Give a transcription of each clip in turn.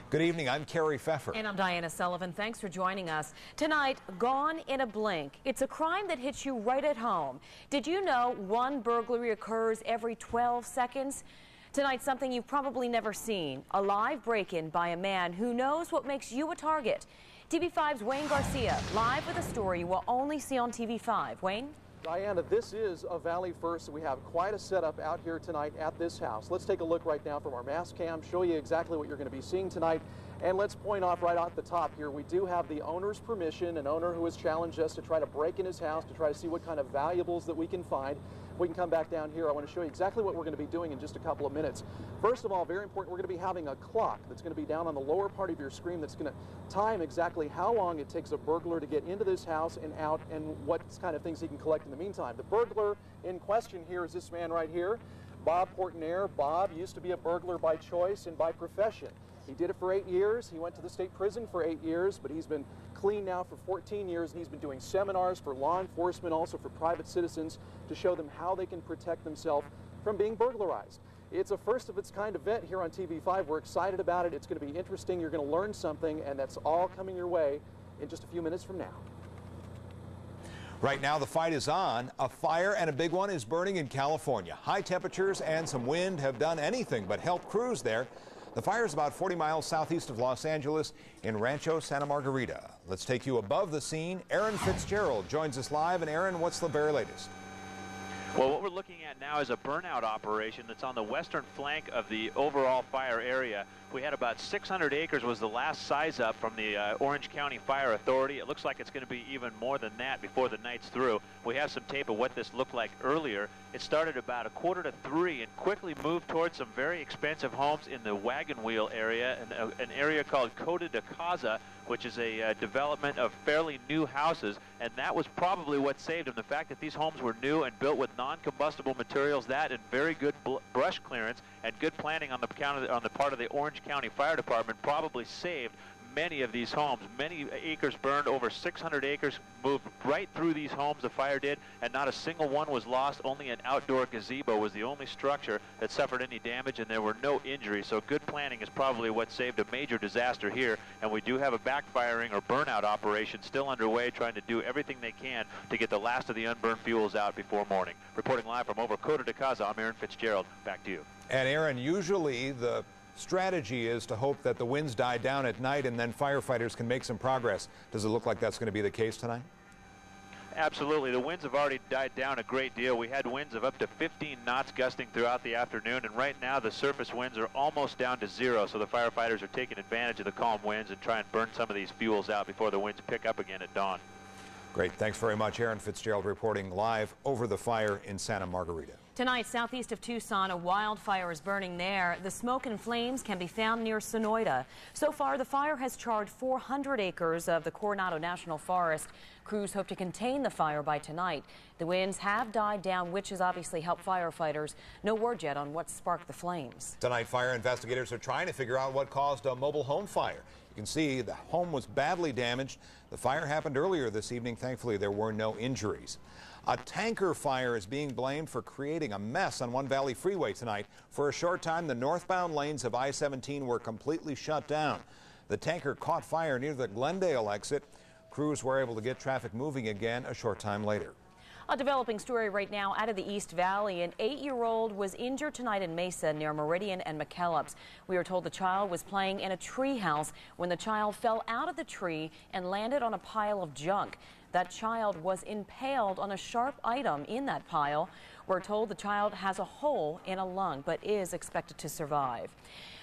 Good evening, I'm Carrie Pfeffer. And I'm Diana Sullivan. Thanks for joining us. Tonight, gone in a blink. It's a crime that hits you right at home. Did you know one burglary occurs every 12 seconds? Tonight, something you've probably never seen. A live break-in by a man who knows what makes you a target. TV5's Wayne Garcia, live with a story you will only see on TV5. Wayne? Diana, this is a Valley First. We have quite a setup out here tonight at this house. Let's take a look right now from our mass cam, show you exactly what you're going to be seeing tonight. And let's point off right off the top here, we do have the owner's permission, an owner who has challenged us to try to break in his house to try to see what kind of valuables that we can find. We can come back down here. I want to show you exactly what we're going to be doing in just a couple of minutes. First of all, very important, we're going to be having a clock that's going to be down on the lower part of your screen that's going to time exactly how long it takes a burglar to get into this house and out, and what kind of things he can collect in the meantime. The burglar in question here is this man right here, Bob Portnair. Bob used to be a burglar by choice and by profession. He did it for 8 years. He went to the state prison for 8 years, but he's been clean now for 14 years, and he's been doing seminars for law enforcement, also for private citizens, to show them how they can protect themselves from being burglarized. It's a first of its kind event here on TV5. We're excited about it. It's going to be interesting. You're going to learn something, and that's all coming your way in just a few minutes from now. Right now, the fight is on. A fire, and a big one, is burning in California. High temperatures and some wind have done anything but help crews there. The fire is about 40 miles southeast of Los Angeles in Rancho Santa Margarita. Let's take you above the scene. Aaron Fitzgerald joins us live. And Aaron, what's the very latest? Well, what we're looking at now is a burnout operation that's on the western flank of the overall fire area. We had about 600 acres was the last size up from the Orange County Fire Authority. It looks like it's going to be even more than that before the night's through. We have some tape of what this looked like earlier. It started about 2:45 and quickly moved towards some very expensive homes in the Wagon Wheel area, and an area called Coda de Casa, which is a development of fairly new houses, and that was probably what saved them. The fact that these homes were new and built with non-combustible materials, that and very good brush clearance and good planning on the part of the Orange County Fire Department probably saved many of these homes. Many acres burned, over 600 acres moved right through these homes, the fire did, and not a single one was lost. Only an outdoor gazebo was the only structure that suffered any damage, and there were no injuries. So good planning is probably what saved a major disaster here, and we do have a backfiring or burnout operation still underway, trying to do everything they can to get the last of the unburned fuels out before morning. Reporting live from over Coda de Casa, I'm Aaron Fitzgerald. Back to you. And Aaron, usually the strategy is to hope that the winds die down at night and then firefighters can make some progress. Does it look like that's going to be the case tonight? Absolutely. The winds have already died down a great deal. We had winds of up to 15 knots gusting throughout the afternoon, and right now the surface winds are almost down to zero, so the firefighters are taking advantage of the calm winds and trying to burn some of these fuels out before the winds pick up again at dawn. Great. Thanks very much. Aaron Fitzgerald reporting live over the fire in Santa Margarita. Tonight, southeast of Tucson, a wildfire is burning there. The smoke and flames can be found near Sonoyta. So far, the fire has charred 400 acres of the Coronado National Forest. Crews hope to contain the fire by tonight. The winds have died down, which has obviously helped firefighters. No word yet on what sparked the flames. Tonight, fire investigators are trying to figure out what caused a mobile home fire. You can see the home was badly damaged. The fire happened earlier this evening. Thankfully, there were no injuries. A tanker fire is being blamed for creating a mess on One Valley Freeway tonight. For a short time, the northbound lanes of I-17 were completely shut down. The tanker caught fire near the Glendale exit. Crews were able to get traffic moving again a short time later. A developing story right now out of the East Valley. An 8-year-old was injured tonight in Mesa near Meridian and McKellips. We are told the child was playing in a tree house when the child fell out of the tree and landed on a pile of junk. That child was impaled on a sharp item in that pile. We're told the child has a hole in a lung but is expected to survive.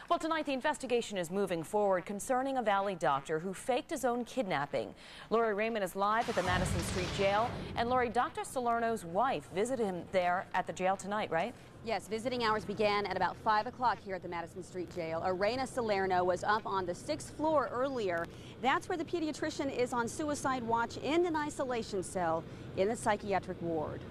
Well, tonight the investigation is moving forward concerning a Valley doctor who faked his own kidnapping. Lori Raymond is live at the Madison Street Jail. And Lori, Dr. Salerno's wife visited him there at the jail tonight, right? Yes, visiting hours began at about 5 o'clock here at the Madison Street Jail. Irena Salerno was up on the 6th floor earlier. That's where the pediatrician is on suicide watch in an isolation cell in the psychiatric ward.